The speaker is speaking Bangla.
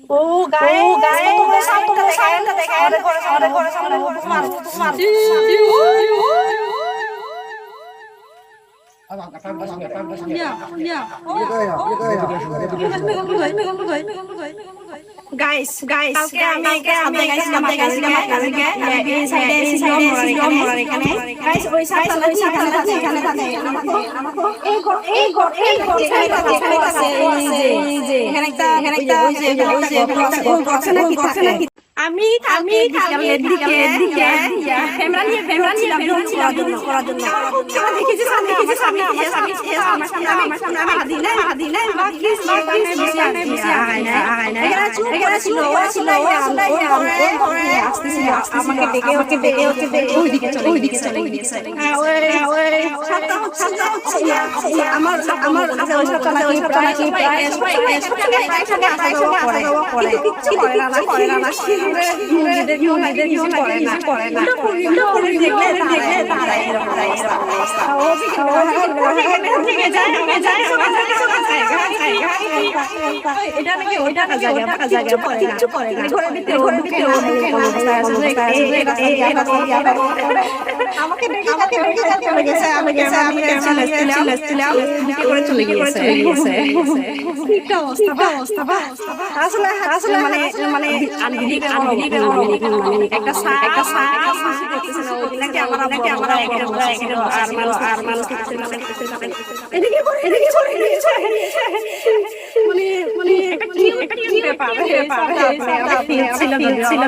ओ गाय तुम्हें सामने देखा है सामने गाइस আমি সাইডে এখানে গাইস ওই সাইডে এখানে আমি ক্যামেরা নিয়ে বেরোচ্ছিলাম দেখেছি সামনে আমার সামনে হাদিনা আমাকে ডেকে ওইদিকে চলে গিয়েছে আমার চলে গিয়েছে আসলে মানে একটা ছিল